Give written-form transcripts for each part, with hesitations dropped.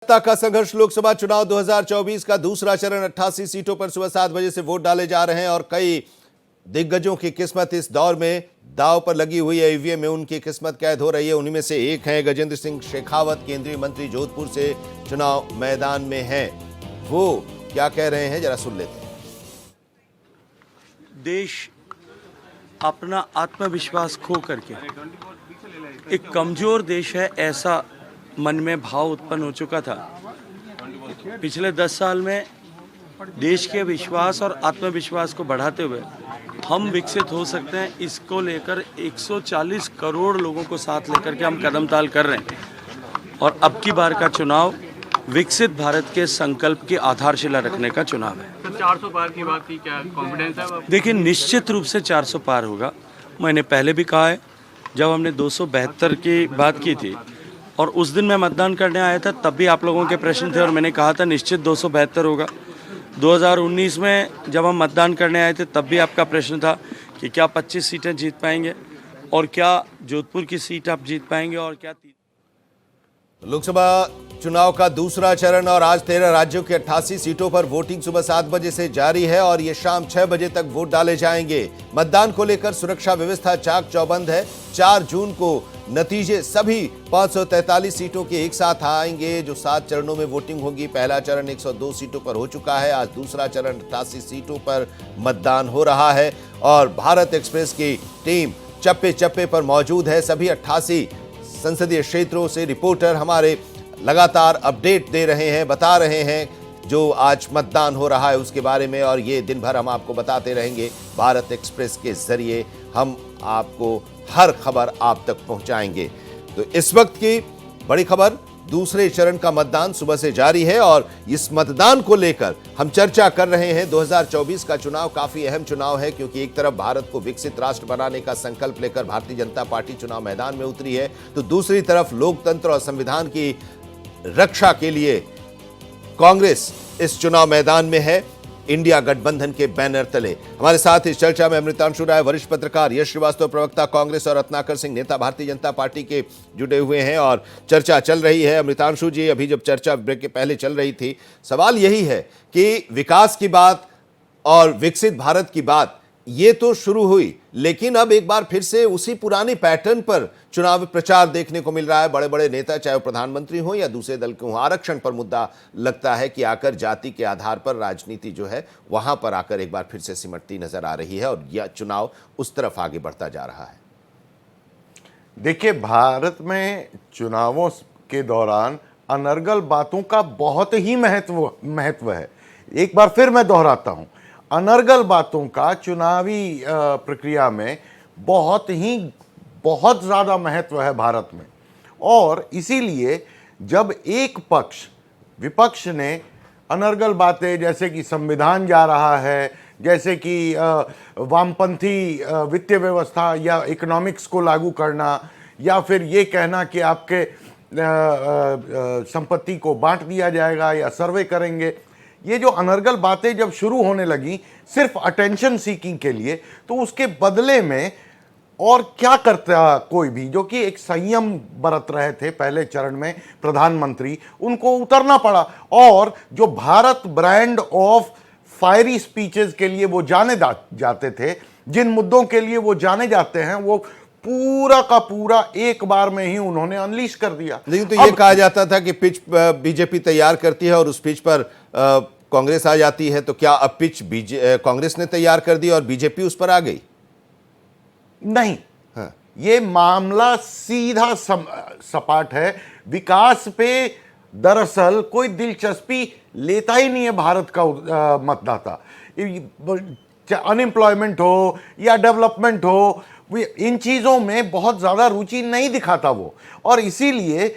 सत्ता का संघर्ष लोकसभा चुनाव 2024 का दूसरा चरण 88 सीटों पर सुबह 7 बजे से वोट डाले जा रहे हैं और कई दिग्गजों की किस्मत इस दौर में दांव पर लगी हुई है। ईवीएम में उनकी किस्मत कैद हो रही है। उन्हीं में से एक हैं गजेंद्र सिंह शेखावत, केंद्रीय मंत्री, जोधपुर से चुनाव मैदान में हैं। वो क्या कह रहे हैं जरा सुन लेते हैं। देश अपना आत्मविश्वास खो करके एक कमजोर देश है, ऐसा मन में भाव उत्पन्न हो चुका था। पिछले 10 साल में देश के विश्वास और आत्मविश्वास को बढ़ाते हुए हम विकसित हो सकते हैं, इसको लेकर 140 करोड़ लोगों को साथ लेकर के हम कदम ताल कर रहे हैं। और अब की बार का चुनाव विकसित भारत के संकल्प की आधारशिला रखने का चुनाव है। तो 400 पार की बात की, क्या कॉन्फिडेंस है? देखिए, निश्चित रूप से 400 पार होगा। मैंने पहले भी कहा है, जब हमने 272 की बात की थी और उस दिन मैं मतदान करने आया था, तब भी आप लोगों के प्रश्न थे और मैंने कहा था निश्चित 272 होगा। 2019 में जब हम मतदान करने आए थे, तब भी आपका प्रश्न था कि क्या 25 सीटें जीत पाएंगे और क्या जोधपुर की सीट आप जीत पाएंगे और क्या लोकसभा चुनाव का दूसरा चरण और आज 13 राज्यों के 88 सीटों पर वोटिंग सुबह 7 बजे से जारी है और ये शाम 6 बजे तक वोट डाले जाएंगे। मतदान को लेकर सुरक्षा व्यवस्था चाक चौबंद है। 4 जून को नतीजे सभी 543 सीटों के एक साथ आएंगे, जो 7 चरणों में वोटिंग होगी। पहला चरण 102 सीटों पर हो चुका है। आज दूसरा चरण 88 सीटों पर मतदान हो रहा है और भारत एक्सप्रेस की टीम चप्पे चप्पे पर मौजूद है। सभी 88 संसदीय क्षेत्रों से रिपोर्टर हमारे लगातार अपडेट दे रहे हैं, बता रहे हैं जो आज मतदान हो रहा है उसके बारे में, और ये दिन भर हम आपको बताते रहेंगे। भारत एक्सप्रेस के जरिए हम आपको हर खबर आप तक पहुंचाएंगे। तो इस वक्त की बड़ी खबर, दूसरे चरण का मतदान सुबह से जारी है और इस मतदान को लेकर हम चर्चा कर रहे हैं। 2024 का चुनाव काफी अहम चुनाव है, क्योंकि एक तरफ भारत को विकसित राष्ट्र बनाने का संकल्प लेकर भारतीय जनता पार्टी चुनाव मैदान में उतरी है, तो दूसरी तरफ लोकतंत्र और संविधान की रक्षा के लिए कांग्रेस इस चुनाव मैदान में है, इंडिया गठबंधन के बैनर तले। हमारे साथ इस चर्चा में अमृतांशु राय, वरिष्ठ पत्रकार, यश श्रीवास्तव, प्रवक्ता कांग्रेस, और रत्नाकर सिंह, नेता भारतीय जनता पार्टी के, जुड़े हुए हैं और चर्चा चल रही है। अमृतांशु जी, अभी जब चर्चा ब्रेक के पहले चल रही थी, सवाल यही है कि विकास की बात और विकसित भारत की बात ये तो शुरू हुई, लेकिन अब एक बार फिर से उसी पुराने पैटर्न पर चुनावी प्रचार देखने को मिल रहा है। बड़े बड़े नेता, चाहे वो प्रधानमंत्री हो या दूसरे दल के हों, आरक्षण पर मुद्दा लगता है कि आकर जाति के आधार पर राजनीति जो है वहां पर आकर एक बार फिर से सिमटती नजर आ रही है और यह चुनाव उस तरफ आगे बढ़ता जा रहा है। देखिए, भारत में चुनावों के दौरान अनर्गल बातों का बहुत ही महत्व है। एक बार फिर मैं दोहराता हूं, अनर्गल बातों का चुनावी प्रक्रिया में बहुत ज़्यादा महत्व है भारत में। और इसीलिए जब एक पक्ष, विपक्ष ने अनर्गल बातें, जैसे कि संविधान जा रहा है, जैसे कि वामपंथी वित्तीय व्यवस्था या इकोनॉमिक्स को लागू करना, या फिर ये कहना कि आपके संपत्ति को बांट दिया जाएगा या सर्वे करेंगे, ये जो अनर्गल बातें जब शुरू होने लगी सिर्फ अटेंशन सीकिंग के लिए, तो उसके बदले में और क्या करता कोई भी, जो कि एक संयम बरत रहे थे पहले चरण में प्रधानमंत्री, उनको उतरना पड़ा। और जो Bharat brand of fiery speeches के लिए वो जाने जाते थे, जिन मुद्दों के लिए वो जाने जाते हैं, वो पूरा का पूरा एक बार में ही उन्होंने अनलीश कर दिया। लेकिन तो ये कहा जाता था कि पिच बीजेपी तैयार करती है और उस पिच पर कांग्रेस आ जाती है, तो क्या अब पिच कांग्रेस ने तैयार कर दी और बीजेपी उस पर आ गई? नहीं, हाँ। ये मामला सीधा सपाट है। विकास पे दरअसल कोई दिलचस्पी लेता ही नहीं है भारत का मतदाता। अनएम्प्लॉयमेंट हो या डेवलपमेंट हो, इन चीज़ों में बहुत ज़्यादा रुचि नहीं दिखाता वो, और इसीलिए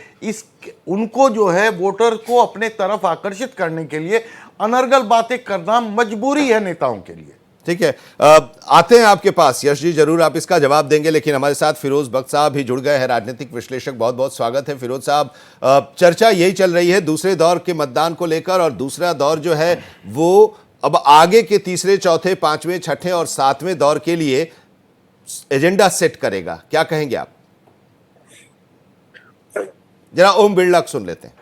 उनको जो है वोटर को अपने तरफ आकर्षित करने के लिए अनर्गल बातें करना मजबूरी है नेताओं के लिए। ठीक है, आते हैं आपके पास यश जी, जरूर आप इसका जवाब देंगे, लेकिन हमारे साथ फिरोज बख्श साहब भी जुड़ गए हैं, राजनीतिक विश्लेषक। बहुत बहुत स्वागत है फिरोज साहब। चर्चा यही चल रही है दूसरे दौर के मतदान को लेकर, और दूसरा दौर जो है वो अब आगे के तीसरे, चौथे, पांचवें, छठे और सातवें दौर के लिए एजेंडा सेट करेगा। क्या कहेंगे आप? जरा ओम बिरला को सुन लेते हैं।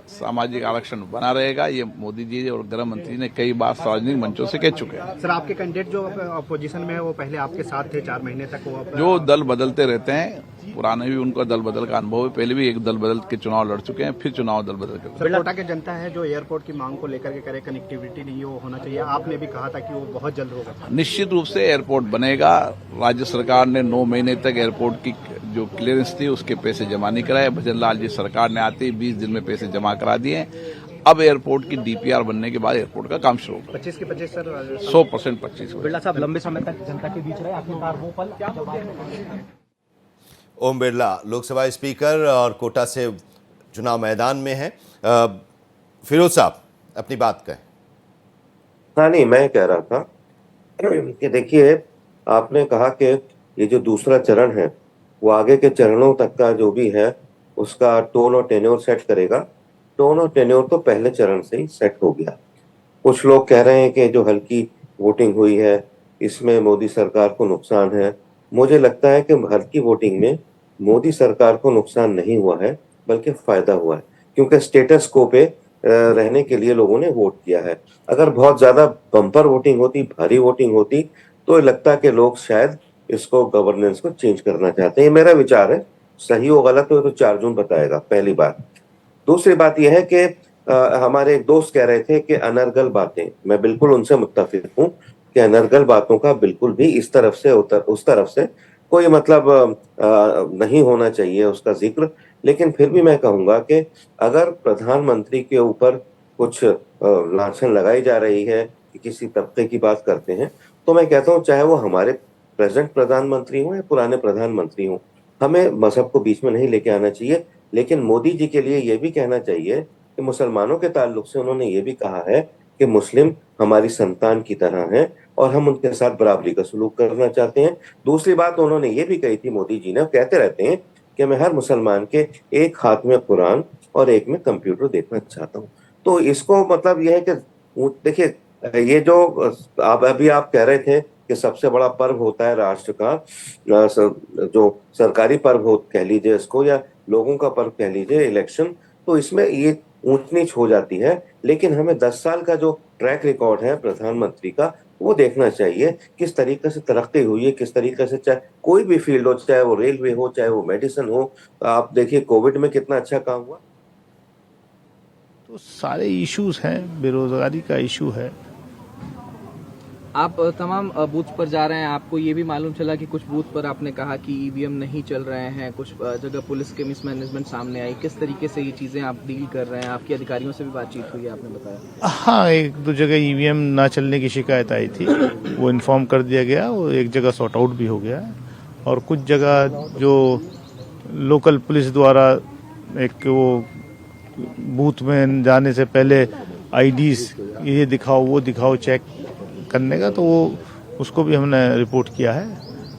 सामाजिक आरक्षण बना रहेगा। ये मोदी जी और गृह मंत्री ने कई बार सार्वजनिक मंचों से कह चुके हैं। सर, आपके कैंडिडेट जो अपोजिशन में है वो पहले आपके साथ थे 4 महीने तक, वो जो दल बदलते रहते हैं, पुराने भी उनका दल बदल का अनुभव है, पहले भी एक दल बदल के चुनाव लड़ चुके हैं, फिर चुनाव दल बदल के। सर, कोटा की जनता है जो एयरपोर्ट की मांग को लेकर के करे, कनेक्टिविटी नहीं है, वो होना चाहिए। आपने भी कहा था कि वो बहुत जल्द होगा। निश्चित रूप से एयरपोर्ट बनेगा। राज्य सरकार ने 9 महीने तक एयरपोर्ट की जो क्लियरेंस थी उसके पैसे जमा नहीं कराए। भजन लाल जी सरकार ने आते ही 20 दिन में पैसे जमा करा दिए। अब एयरपोर्ट की डीपीआर बनने के बाद एयरपोर्ट का काम शुरू होगा। 25 के 25 सर 100% 25। बिरला साहब लंबे समय तक जनता के बीच रहे, आखिरकार वो पल ओम बिरला लोकसभा स्पीकर और कोटा से चुनाव मैदान में हैं। फिरोज साहब अपनी बात कहें। हाँ, नहीं, मैं कह रहा था कि देखिए, आपने कहा कि ये जो दूसरा चरण है वो आगे के चरणों तक का जो भी है उसका टोन और टेन्योर सेट करेगा। टोन और टेन्योर तो पहले चरण से ही सेट हो गया। कुछ लोग कह रहे हैं कि जो हल्की वोटिंग हुई है इसमें मोदी सरकार को नुकसान है। मुझे लगता है कि हल्की वोटिंग में मोदी सरकार को नुकसान नहीं हुआ है बल्कि फायदा हुआ है, क्योंकि स्टेटस को पे रहने के लिए लोगों ने वोट किया है। अगर बहुत ज्यादा बम्पर वोटिंग होती, भारी वोटिंग होती, तो लगता है कि लोग शायद इसको गवर्नेंस को चेंज करना चाहते हैं। ये मेरा विचार है, सही हो गलत हो तो 4 जून बताएगा, पहली बात। दूसरी बात यह है कि हमारे एक दोस्त कह रहे थे कि अनर्गल बातें, मैं बिल्कुल उनसे मुत्तफिक हूँ कि अनर्गल बातों का बिल्कुल भी इस तरफ से उस तरफ से कोई मतलब नहीं होना चाहिए उसका जिक्र। लेकिन फिर भी मैं कहूंगा कि अगर प्रधानमंत्री के ऊपर कुछ लांछन लगाई जा रही है कि किसी तबके की बात करते हैं, तो मैं कहता हूँ चाहे वो हमारे प्रेजेंट प्रधानमंत्री हो या पुराने प्रधानमंत्री हो, हमें मजहब को बीच में नहीं लेके आना चाहिए। लेकिन मोदी जी के लिए ये भी कहना चाहिए कि मुसलमानों के ताल्लुक से उन्होंने ये भी कहा है कि मुस्लिम हमारी संतान की तरह हैं और हम उनके साथ बराबरी का सलूक करना चाहते हैं। दूसरी बात उन्होंने ये भी कही थी, मोदी जी ने कहते रहते हैं कि मैं हर मुसलमान के एक हाथ में कुरान और एक में कंप्यूटर देखना चाहता हूँ। तो इसको मतलब यह है कि देखिए, ये जो अभी आप कह रहे थे कि सबसे बड़ा पर्व होता है राष्ट्र का, जो सरकारी पर्व हो कह लीजिए इसको, या लोगों का पर्व कह लीजिए, इलेक्शन, तो इसमें ये ऊंच नीच हो जाती है। लेकिन हमें 10 साल का जो ट्रैक रिकॉर्ड है प्रधानमंत्री का वो देखना चाहिए, किस तरीके से तरक्की हुई है, किस तरीके से, चाहे कोई भी फील्ड हो, चाहे वो रेलवे हो, चाहे वो मेडिसिन हो। आप देखिए कोविड में कितना अच्छा काम हुआ। तो सारे इश्यूज हैं, बेरोजगारी का इशू है। आप तमाम बूथ पर जा रहे हैं, आपको ये भी मालूम चला कि कुछ बूथ पर आपने कहा कि ईवीएम नहीं चल रहे हैं, कुछ जगह पुलिस के मिसमैनेजमेंट सामने आई। किस तरीके से ये चीजें आप डील कर रहे हैं? आपके अधिकारियों से भी बातचीत हुई है, आपने बताया? हाँ, 1-2 जगह ईवीएम ना चलने की शिकायत आई थी, वो इन्फॉर्म कर दिया गया, वो एक जगह सॉर्ट आउट भी हो गया। और कुछ जगह जो लोकल पुलिस द्वारा एक वो बूथ में जाने से पहले आईडीज ये दिखाओ वो दिखाओ चेक करने का, तो वो उसको भी हमने रिपोर्ट किया है।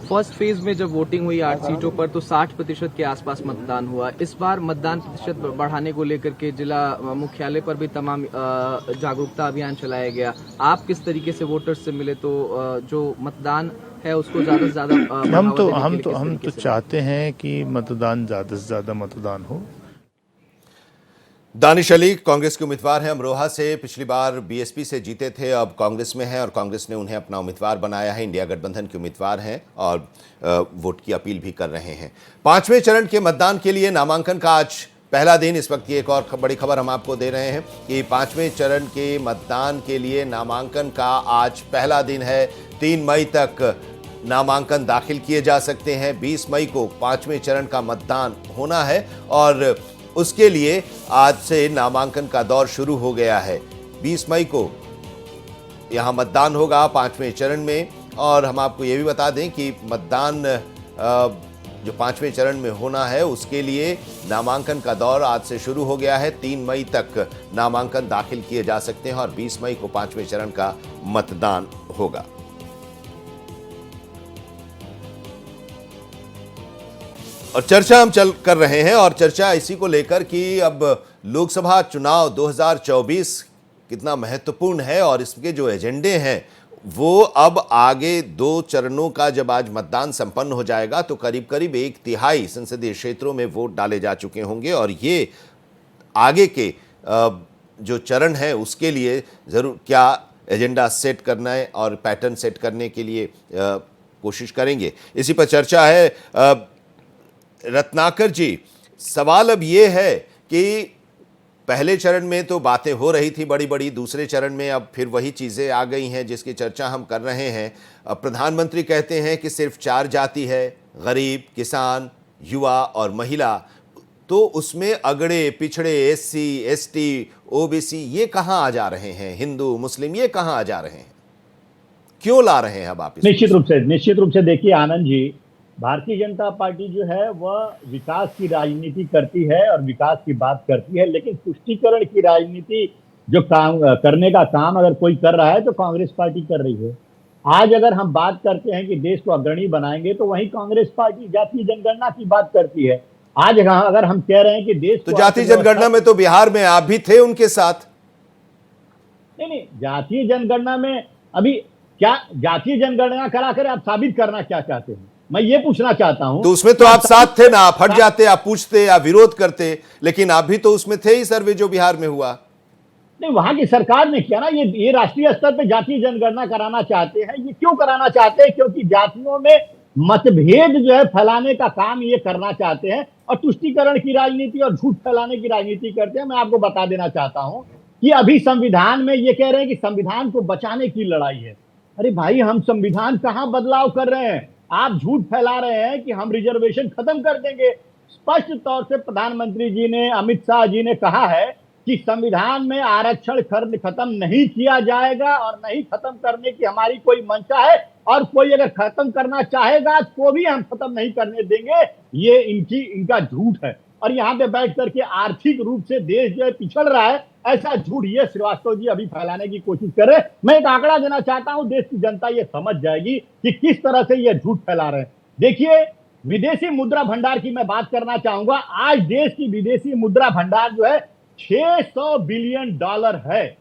फर्स्ट फेज में जब वोटिंग हुई 8 सीटों पर तो 60% के आसपास मतदान हुआ। इस बार मतदान प्रतिशत बढ़ाने को लेकर के जिला मुख्यालय पर भी तमाम जागरूकता अभियान चलाया गया। आप किस तरीके से वोटर्स से मिले, तो जो मतदान है उसको ज्यादा से ज्यादा हम तो चाहते हैं कि मतदान ज्यादा से ज्यादा मतदान हो। दानिश अली कांग्रेस के उम्मीदवार हैं अमरोहा से, पिछली बार बीएसपी से जीते थे, अब कांग्रेस में हैं और कांग्रेस ने उन्हें अपना उम्मीदवार बनाया है। इंडिया गठबंधन के उम्मीदवार हैं और वोट की अपील भी कर रहे हैं। 5वें चरण के मतदान के लिए नामांकन का आज पहला दिन। इस वक्त की एक और बड़ी खबर हम आपको दे रहे हैं कि 5वें चरण के मतदान के लिए नामांकन का आज पहला दिन है। 3 मई तक नामांकन दाखिल किए जा सकते हैं। 20 मई को 5वें चरण का मतदान होना है और उसके लिए आज से नामांकन का दौर शुरू हो गया है। 20 मई को यहां मतदान होगा 5वें चरण में। और हम आपको ये भी बता दें कि मतदान जो 5वें चरण में होना है उसके लिए नामांकन का दौर आज से शुरू हो गया है। 3 मई तक नामांकन दाखिल किए जा सकते हैं और 20 मई को 5वें चरण का मतदान होगा। और चर्चा हम चल कर रहे हैं और चर्चा इसी को लेकर कि अब लोकसभा चुनाव 2024 कितना महत्वपूर्ण है और इसके जो एजेंडे हैं वो अब आगे 2 चरणों का जब आज मतदान संपन्न हो जाएगा तो करीब करीब 1/3 संसदीय क्षेत्रों में वोट डाले जा चुके होंगे और ये आगे के जो चरण है उसके लिए ज़रूर क्या एजेंडा सेट करना है और पैटर्न सेट करने के लिए कोशिश करेंगे, इसी पर चर्चा है। रत्नाकर जी, सवाल अब ये है कि पहले चरण में तो बातें हो रही थी बड़ी बड़ी, दूसरे चरण में अब फिर वही चीज़ें आ गई हैं जिसकी चर्चा हम कर रहे हैं। अब प्रधानमंत्री कहते हैं कि सिर्फ 4 जाति है, गरीब, किसान, युवा और महिला, तो उसमें अगड़े पिछड़े SC ST OBC ये कहाँ आ जा रहे हैं, हिंदू मुस्लिम ये कहाँ आ जा रहे हैं, क्यों ला रहे हैं अब आप इसको? निश्चित रूप से देखिए आनंद जी, भारतीय जनता पार्टी जो है वह विकास की राजनीति करती है और विकास की बात करती है, लेकिन तुष्टीकरण की राजनीति जो काम करने का काम अगर कोई कर रहा है तो कांग्रेस पार्टी कर रही है। आज अगर हम बात करते हैं कि देश को अग्रणी बनाएंगे तो वही कांग्रेस पार्टी जातीय जनगणना की बात करती है। आज अगर हम कह रहे हैं कि देश तो जातीय जनगणना में तो बिहार में आप भी थे उनके साथ। नहीं, जातीय जनगणना में अभी क्या जातीय जनगणना कराकर आप साबित करना क्या चाहते हैं, मैं ये पूछना चाहता हूं। तो उसमें तो आप साथ थे ना, आप हट जाते, आप पूछते, आप विरोध करते, लेकिन आप भी तो उसमें थे ही सर्वे जो बिहार में हुआ। नहीं, वहां की सरकार ने किया ना, ये राष्ट्रीय स्तर पे जातीय जनगणना कराना चाहते हैं। ये क्यों कराना चाहते हैं? क्योंकि जातियों में मतभेद जो है फैलाने का काम ये करना चाहते हैं और तुष्टीकरण की राजनीति और झूठ फैलाने की राजनीति करते हैं। मैं आपको बता देना चाहता हूं कि अभी संविधान में ये कह रहे हैं कि संविधान को बचाने की लड़ाई है। अरे भाई, हम संविधान कहां बदलाव कर रहे हैं? आप झूठ फैला रहे हैं कि हम रिजर्वेशन खत्म कर देंगे। स्पष्ट तौर से प्रधानमंत्री जी ने, अमित शाह जी ने कहा है कि संविधान में आरक्षण खत्म नहीं किया जाएगा और नहीं खत्म करने की हमारी कोई मंशा है, और कोई अगर खत्म करना चाहेगा तो भी हम खत्म नहीं करने देंगे। ये इनका झूठ है। और यहाँ पे बैठ करके आर्थिक रूप से देश जो है पिछड़ रहा है, ऐसा झूठ ये श्रीवास्तव जी अभी फैलाने की कोशिश कर रहे हैं। मैं एक आंकड़ा देना चाहता हूं, देश की जनता ये समझ जाएगी कि किस तरह से ये झूठ फैला रहे हैं। देखिए, विदेशी मुद्रा भंडार की मैं बात करना चाहूंगा। आज देश की विदेशी मुद्रा भंडार जो है $600 बिलियन है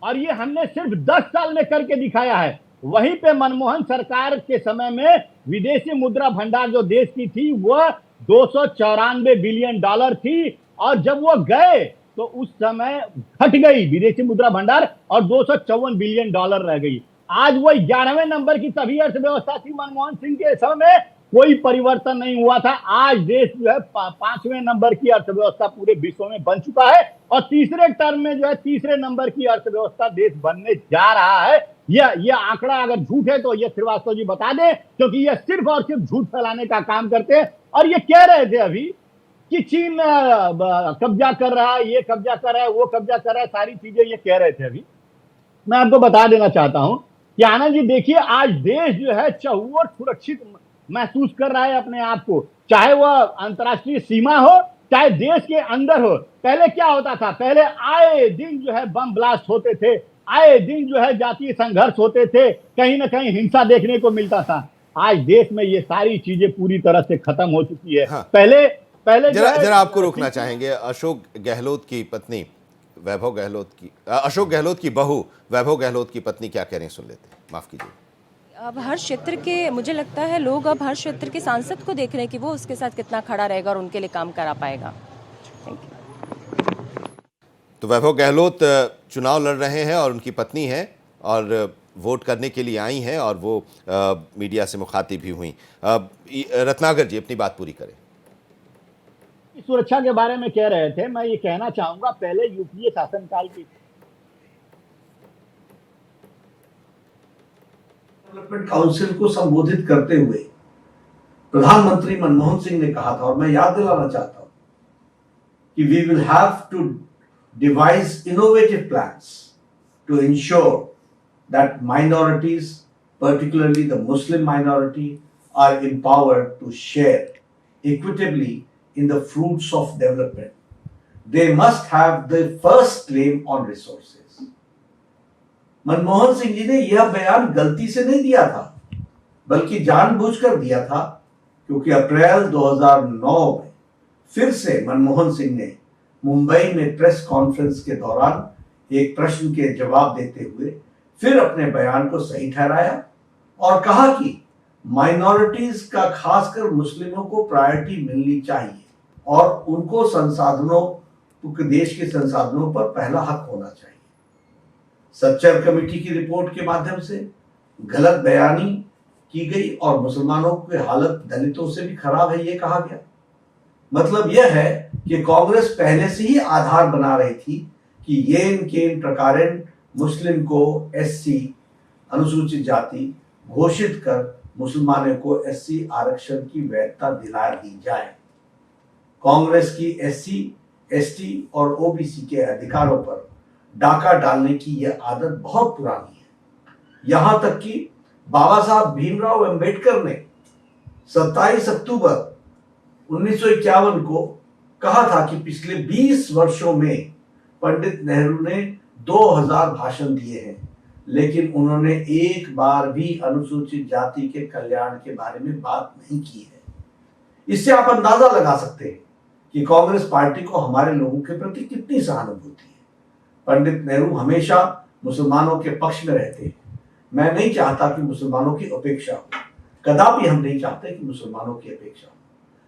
और ये हमने सिर्फ 10 साल में करके दिखाया है। वहीं पे मनमोहन सरकार के समय में विदेशी मुद्रा भंडार जो देश की थी वह $294 बिलियन थी, और जब वो गए तो उस समय घट गई विदेशी मुद्रा भंडार और $254 बिलियन रह गई। आज वो 11वें नंबर की तभी अर्थव्यवस्था थी मनमोहन सिंह के समय में, कोई परिवर्तन नहीं हुआ था। आज देश जो है 5वें नंबर की अर्थव्यवस्था पूरे विश्व में बन चुका है और तीसरे टर्म में जो है 3रे नंबर की अर्थव्यवस्था देश बनने जा रहा है। यह आंकड़ा अगर झूठ है तो ये श्रीवास्तव जी बता दें, क्योंकि ये सिर्फ और सिर्फ झूठ फैलाने का काम करते हैं। और ये कह रहे थे अभी कि चीन कब्जा कर रहा है, ये कब्जा कर रहा है, वो कब्जा कर रहा है, सारी चीजें ये कह रहे थे अभी। मैं आपको बता देना चाहता हूं कि आनंद जी देखिए, आज देश जो है चहुओर सुरक्षित महसूस कर रहा है अपने आप को, चाहे वह अंतर्राष्ट्रीय सीमा हो चाहे देश के अंदर हो। पहले क्या होता था? पहले आए दिन जो है बम ब्लास्ट होते थे, आए दिन जो है जातीय संघर्ष होते थे, कहीं ना कहीं हिंसा देखने को मिलता था। आज देश में ये सारी चीजें पूरी तरह से खत्म हो चुकी है। हाँ। पहले जरा आपको रोकना चाहेंगे। अशोक गहलोत की पत्नी वैभव गहलोत की, अशोक गहलोत की बहू वैभव गहलोत की पत्नी क्या कह रही हैं, सुन लेते हैं। माफ कीजिए। अब हर क्षेत्र के, मुझे लगता है लोग अब हर क्षेत्र के सांसद को देख रहे हैं कि वो उसके साथ कितना खड़ा रहेगा और उनके लिए काम करा पाएगा। Thank you. तो वैभव गहलोत चुनाव लड़ रहे हैं और उनकी पत्नी है और वोट करने के लिए आई हैं और वो मीडिया से मुखातिब भी हुई। रत्नाकर जी अपनी बात पूरी करें। सुरक्षा के बारे में कह रहे थे, मैं ये कहना चाहूंगा, पहले यूपीए शासनकाल की डेवलपमेंट काउंसिल को संबोधित करते हुए प्रधानमंत्री मनमोहन सिंह ने कहा था, और मैं याद दिलाना चाहता हूं कि we will have to devise innovative plans to ensure that minorities, particularly the Muslim minority, are empowered to share equitably in the fruits of development. They must have the first claim on resources. Manmohan Singh ji ने यह बयान गलती से नहीं दिया था, बल्कि जानबूझकर दिया था, क्योंकि अप्रैल 2009 में फिर से मनमोहन सिंह ने मुंबई में प्रेस कॉन्फ्रेंस के दौरान एक प्रश्न के जवाब देते हुए फिर अपने बयान को सही ठहराया और कहा कि माइनॉरिटीज का, खासकर मुस्लिमों को प्रायोरिटी मिलनी चाहिए और उनको संसाधनों क्योंकि देश के संसाधनों पर पहला हक होना चाहिए। सच्चर कमेटी की रिपोर्ट के माध्यम से गलत बयानी की गई और मुसलमानों की हालत दलितों से भी खराब है, ये कहा गया। मतलब यह है कि कांग्रेस पहले से ही आधार बना रही थी कि येन केन प्रकारेण मुस्लिम को एससी अनुसूचित जाति घोषित कर मुसलमानों को एससी आरक्षण की वैधता दिला दी जाए। कांग्रेस की एससी, एसटी और ओबीसी के अधिकारों पर डाका डालने की यह आदत बहुत पुरानी है। यहां तक कि बाबा साहब भीमराव अंबेडकर ने 27 अक्टूबर 1951 को कहा था कि पिछले 20 वर्षों में पंडित नेहरू ने 2000 भाषण दिए हैं, लेकिन उन्होंने एक बार भी अनुसूचित जाति के कल्याण के बारे में बात नहीं की है। इससे आप अंदाजा लगा सकते हैं कि कांग्रेस पार्टी को हमारे लोगों के प्रति कितनी सहानुभूति है। पंडित नेहरू हमेशा मुसलमानों के पक्ष में रहते हैं। मैं नहीं चाहता कि मुसलमानों की उपेक्षा हो, कदापि हम नहीं चाहते कि मुसलमानों की अपेक्षा हो,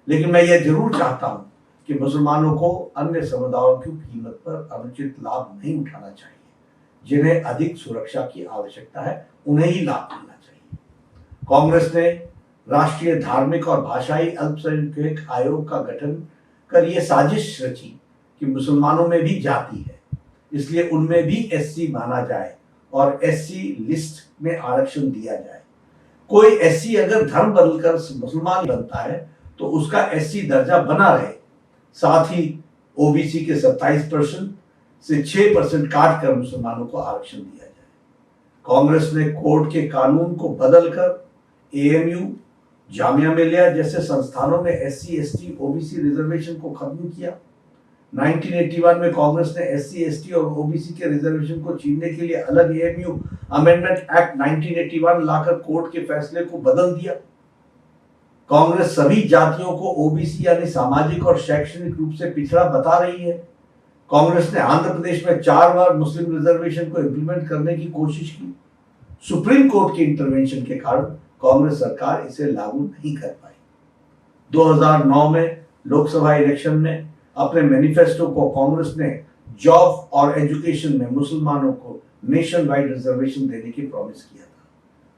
लेकिन मैं यह जरूर चाहता हूं कि मुसलमानों को अन्य समुदायों की कीमत पर अनुचित लाभ नहीं उठाना चाहिए। जिन्हें अधिक सुरक्षा की आवश्यकता है उन्हें ही लाभ मिलना चाहिए। कांग्रेस ने राष्ट्रीय धार्मिक और भाषाई अल्पसंख्यक आयोग का गठन कर यह साजिश रची कि मुसलमानों में भी जाति है, इसलिए उनमें भी एससी माना जाए और एससी लिस्ट में आरक्षण दिया जाए। कोई एससी अगर धर्म बदलकर मुसलमान बनता है तो उसका एससी दर्जा बना रहे। साथ ही ओबीसी के 27% से 6% काट कर मुसलमानों को आरक्षण दिया जाए। कांग्रेस ने कोर्ट के कानून को बदलकर एएमयू, जामिया मिलिया जैसे संस्थानों में एससी, एसटी, ओबीसी रिजर्वेशन को खत्म किया। 1981 में कांग्रेस ने एससी, एसटी और ओबीसी के रिजर्वेशन को छीनने के लिए अलग एएमयू अमेंडमेंट एक्ट 1981 लाकर कोर्ट के फैसले को बदल दिया। कांग्रेस सभी जातियों को ओबीसी यानी सामाजिक और शैक्षणिक रूप से पिछड़ा बता रही है। कांग्रेस ने आंध्र प्रदेश में 4 बार मुस्लिम रिजर्वेशन को इंप्लीमेंट करने की कोशिश की। सुप्रीम कोर्ट के इंटरवेंशन के कारण कांग्रेस सरकार इसे लागू नहीं कर पाई। 2009 में लोकसभा इलेक्शन में अपने मैनिफेस्टो को कांग्रेस ने जॉब और एजुकेशन में मुसलमानों को नेशन वाइड रिजर्वेशन देने की प्रॉमिस किया था।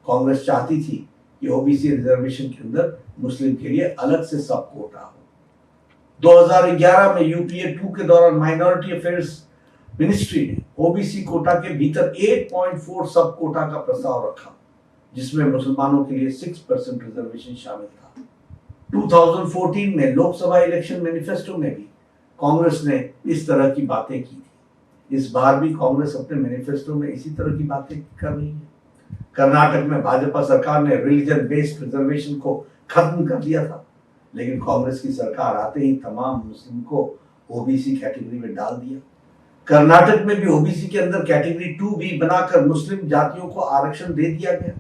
कांग्रेस चाहती थी कि ओबीसी रिजर्वेशन के अंदर मुस्लिम के लिए अलग से सब कोटा हो। 2011 में यूपीए 2 के दौरान माइनॉरिटी अफेयर्स मिनिस्ट्री ने ओबीसी कोटा के भीतर 8.4 सब कोटा का प्रस्ताव रखा, जिसमें मुसलमानों के लिए 6% रिजर्वेशन शामिल था। 2014 में लोकसभा इलेक्शन मैनिफेस्टो में भी कांग्रेस ने इस तरह की बातें की थी। इस बार भी कांग्रेस अपने मैनिफेस्टो में इसी तरह की बातें कर रही है। कर्नाटक में भाजपा सरकार ने रिलीजन बेस्ड रिजर्वेशन को खत्म कर दिया था, लेकिन कांग्रेस की सरकार आते ही तमाम मुस्लिम को ओबीसी कैटेगरी में डाल दिया। कर्नाटक में भी ओबीसी के अंदर कैटेगरी 2 भी बनाकर मुस्लिम जातियों को आरक्षण दे दिया गया।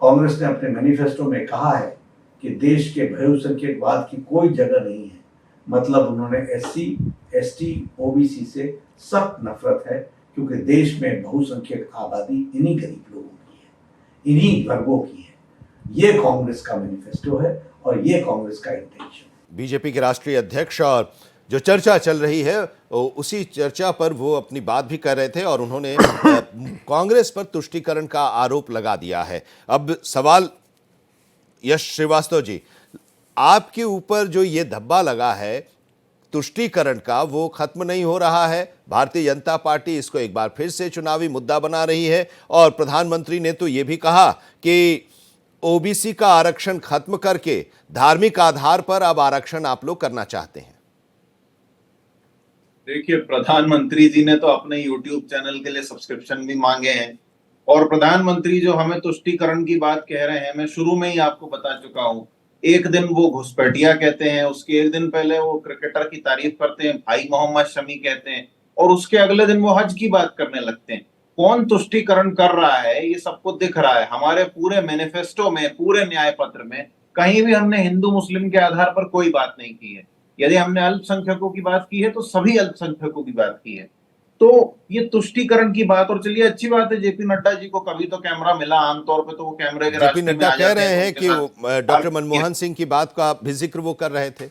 कांग्रेस ने अपने मैनिफेस्टो में कहा है कि देश के बहुसंख्यकवाद की कोई जगह नहीं है। मतलब उन्होंने एससी, एसटी, ओबीसी से सख्त नफरत है, क्योंकि देश में बहुसंख्यक आबादी इन्हीं गरीब लोगों की है, इन्हीं वर्गों की है। ये कांग्रेस का मैनिफेस्टो है और ये कांग्रेस का इंटेंशन। बीजेपी के राष्ट्रीय अध्यक्ष और जो चर्चा चल रही है उसी चर्चा पर वो अपनी बात भी कर रहे थे और उन्होंने कांग्रेस पर तुष्टीकरण का आरोप लगा दिया है। अब सवाल यश श्रीवास्तव जी, आपके ऊपर जो ये धब्बा लगा है तुष्टीकरण का, वो खत्म नहीं हो रहा है। भारतीय जनता पार्टी इसको एक बार फिर से चुनावी मुद्दा बना रही है और प्रधानमंत्री ने तो ये भी कहा कि ओबीसी का आरक्षण खत्म करके धार्मिक आधार पर अब आरक्षण आप लोग करना चाहते हैं। देखिए, प्रधानमंत्री जी ने तो अपने YouTube चैनल के लिए सब्सक्रिप्शन भी मांगे हैं और प्रधानमंत्री जो हमें तुष्टीकरण की बात कह रहे हैं, मैं शुरू में ही आपको बता चुका हूं। एक दिन वो घुसपैठिया कहते हैं, उसके एक दिन पहले वो क्रिकेटर की तारीफ करते हैं, भाई मोहम्मद शमी कहते हैं, और उसके अगले दिन वो हज की बात करने लगते हैं। कौन तुष्टीकरण कर रहा है ये सबको दिख रहा है। हमारे पूरे मैनिफेस्टो में, पूरे न्याय पत्र में कहीं भी हमने हिंदू मुस्लिम के आधार पर कोई बात नहीं की है। यदि हमने अल्पसंख्यकों की बात की है तो सभी अल्पसंख्यकों की बात की है। तो ये तुष्टीकरण की बात, और चलिए अच्छी बात है जेपी नड्डा जी को कभी तो कैमरा मिला, आमतौर पे तो वो कैमरे के रास्ते में आ जाते हैं। जेपी नड्डा कह रहे हैं कि डॉक्टर मनमोहन सिंह की बात का भी जिक्र वो कर रहे थे।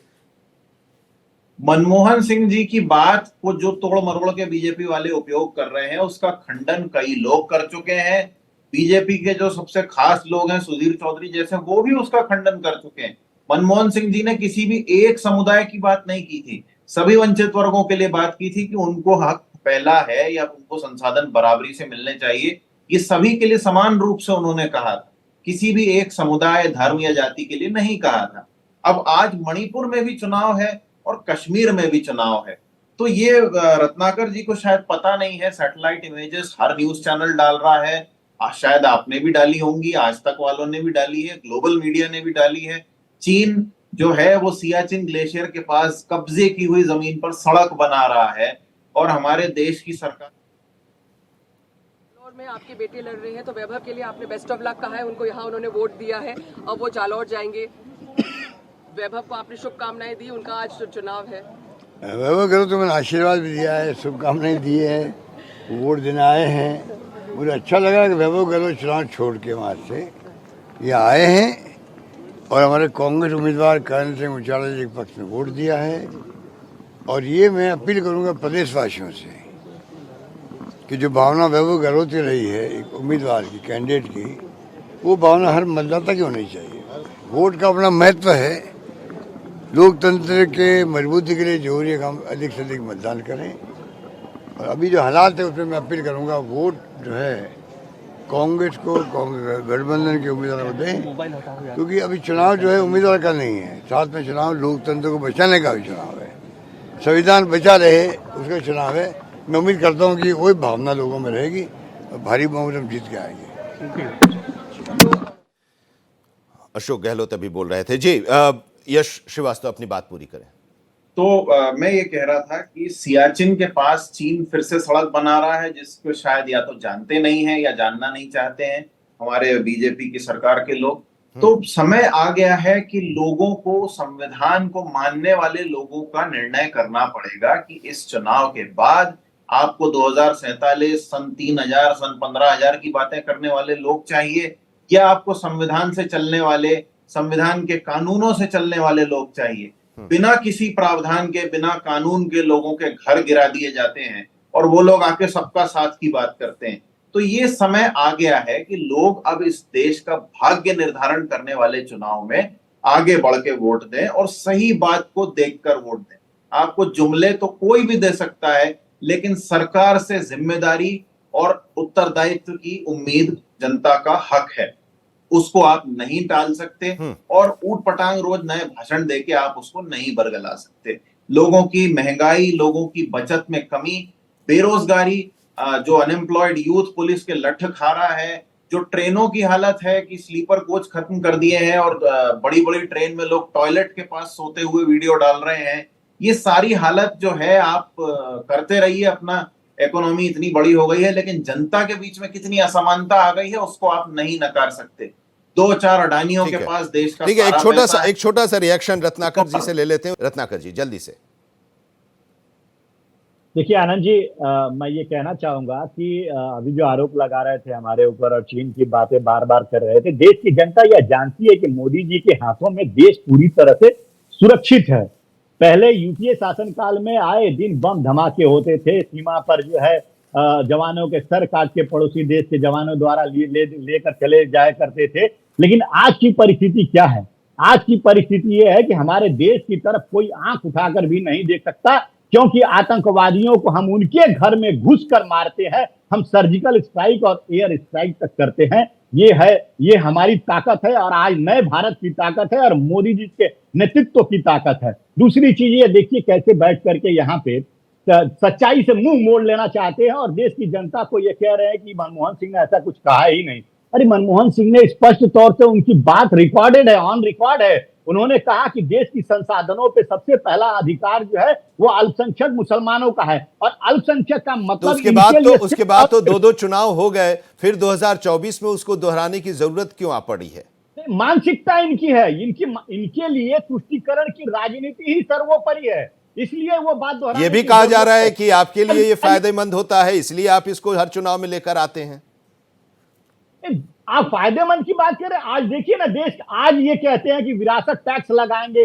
मनमोहन सिंह जी की बात को जो तोड़ मरोड़ के बीजेपी वाले उपयोग कर रहे हैं उसका खंडन कई लोग कर चुके हैं। बीजेपी के जो सबसे खास लोग हैं सुधीर चौधरी जैसे, वो भी उसका खंडन कर चुके हैं। मनमोहन सिंह जी ने किसी भी एक समुदाय की बात नहीं की थी, सभी वंचित वर्गों के लिए बात की थी कि उनको हक पहला है या उनको संसाधन बराबरी से मिलने चाहिए। ये सभी के लिए समान रूप से उन्होंने कहा था, किसी भी एक समुदाय, धर्म या जाति के लिए नहीं कहा था। अब आज मणिपुर में भी चुनाव है और कश्मीर में भी चुनाव है, तो ये रत्नाकर जी को शायद पता नहीं है। सैटेलाइट इमेजेस हर न्यूज चैनल डाल रहा है, शायद आपने भी डाली होंगी, आज तक वालों ने भी डाली है, ग्लोबल मीडिया ने भी डाली है। चीन जो है वो सियाचिन ग्लेशियर के पास कब्जे की हुई जमीन पर सड़क बना रहा है और हमारे देश की सरकार में आपके बेटे लड़ रहे हैं, तो वैभव के लिए आपने बेस्ट ऑफ लक कहा है, उनको यहाँ उन्होंने वोट दिया है, अब वो जालौर जाएंगे। वैभव को आपने शुभकामनाएं दी, उनका आज चुनाव है। वैभव करो तो मैंने आशीर्वाद भी दिया है, शुभकामनाएं दी है, वोट देने आए हैं। मुझे अच्छा लगा कि वैभव करो चुनाव छोड़ के वहाँ से ये आए हैं और हमारे कांग्रेस उम्मीदवार करण सिंह उचाला जी के पक्ष में वोट दिया है। और ये मैं अपील करूँगा प्रदेशवासियों से कि जो भावना वैभव गहलोत की रही है एक उम्मीदवार की, कैंडिडेट की, वो भावना हर मतदाता की होनी चाहिए। वोट का अपना महत्व है, लोकतंत्र के मजबूती के लिए जरूरी है कि हम अधिक से अधिक मतदान करें। और अभी जो हालात है उसमें मैं अपील करूंगा वोट जो है कांग्रेस को, कांग्रेस गठबंधन के उम्मीदवारों को दें, क्योंकि अभी चुनाव जो है उम्मीदवार का नहीं है, साथ में चुनाव लोकतंत्र को बचाने का भी चुनाव है, संविधान बचा रहे उसका चुनाव है। मैं उम्मीद करता हूँ कि वही भावना लोगों में रहेगी और भारी बहुमत हम जीत के आएंगे। अशोक गहलोत अभी बोल रहे थे जी। यश श्रीवास्तव अपनी बात पूरी करें। तो मैं ये कह रहा था कि सियाचिन के पास चीन फिर से सड़क बना रहा है, जिसको शायद या तो जानते नहीं है या जानना नहीं चाहते हैं हमारे बीजेपी की सरकार के लोग। तो समय आ गया है कि लोगों को, संविधान को मानने वाले लोगों का निर्णय करना पड़ेगा कि इस चुनाव के बाद आपको 2047, सन 3000, सन 15000 की बातें करने वाले लोग चाहिए या आपको संविधान से चलने वाले, संविधान के कानूनों से चलने वाले लोग चाहिए। बिना किसी प्रावधान के, बिना कानून के लोगों के घर गिरा दिए जाते हैं और वो लोग आके सबका साथ की बात करते हैं। तो ये समय आ गया है कि लोग अब इस देश का भाग्य निर्धारण करने वाले चुनाव में आगे बढ़ के वोट दें और सही बात को देखकर वोट दें। आपको जुमले तो कोई भी दे सकता है, लेकिन सरकार से जिम्मेदारी और उत्तरदायित्व की उम्मीद जनता का हक है, उसको आप नहीं टाल सकते और ऊट पटांग रोज नए भाषण देके आप उसको नहीं बरगला सकते। लोगों की महंगाई, लोगों की बचत में कमी, बेरोजगारी, जो अनएम्प्लॉयड यूथ पुलिस के लठ खा रहा है, जो ट्रेनों की हालत है कि स्लीपर कोच खत्म कर दिए हैं और बड़ी बड़ी ट्रेन में लोग टॉयलेट के पास सोते हुए वीडियो डाल रहे हैं, ये सारी हालत जो है आप करते रहिए अपना। इकोनॉमी इतनी बड़ी हो गई है, लेकिन जनता के बीच में कितनी असमानता आ गई है उसको आप नहीं नकार सकते। 2-4 अडानियों के पास देश का ठीक है, एक छोटा सा रिएक्शन रत्नाकर जी से ले लेते हैं। रत्नाकर जी जल्दी से। देखिए आनंद जी, मैं ये कहना चाहूंगा कि अभी जो आरोप लगा रहे थे हमारे ऊपर और चीन की बातें बार बार कर रहे थे, देश की जनता यह जानती है कि मोदी जी के हाथों में देश पूरी तरह से सुरक्षित है। पहले यूपीए शासनकाल में आए दिन बम धमाके होते थे, सीमा पर जो है जवानों के सर काट के पड़ोसी देश के जवानों द्वारा लेकर चले जाया करते थे। लेकिन आज की परिस्थिति क्या है? आज की परिस्थिति ये है कि हमारे देश की तरफ कोई आंख उठाकर भी नहीं देख सकता, क्योंकि आतंकवादियों को हम उनके घर में घुसकर मारते हैं। हम सर्जिकल स्ट्राइक और एयर स्ट्राइक तक करते हैं। ये हमारी ताकत है और आज नए भारत की ताकत है और मोदी जी के नेतृत्व की ताकत है। दूसरी चीज ये देखिए कैसे बैठ करके यहाँ पे सच्चाई से मुंह मोड़ लेना चाहते हैं और देश की जनता को ये कह रहे हैं कि मनमोहन सिंह ने ऐसा कुछ कहा ही नहीं। अरे मनमोहन सिंह ने स्पष्ट तौर से, उनकी बात रिकॉर्डेड है, ऑन रिकॉर्ड है, उन्होंने कहा कि देश की संसाधनों पे सबसे पहला अधिकार जो है वो अल्पसंख्यक मुसलमानों का है। और अल्पसंख्यक का मतलब तो उसके बाद तो 2 चुनाव हो गए, फिर 2024 में उसको दोहराने की जरूरत क्यों आ पड़ी है? मानसिकता इनकी है, इनके लिए तुष्टीकरण की राजनीति ही सर्वोपरि है, इसलिए वो बात दोहराने। ये भी कहा जा रहा है कि आपके लिए ये फायदेमंद होता है, इसलिए आप इसको हर चुनाव में लेकर आते हैं। आप फायदेमंद की बात करें, आज देखिए ना देश, आज ये कहते हैं कि विरासत टैक्स लगाएंगे,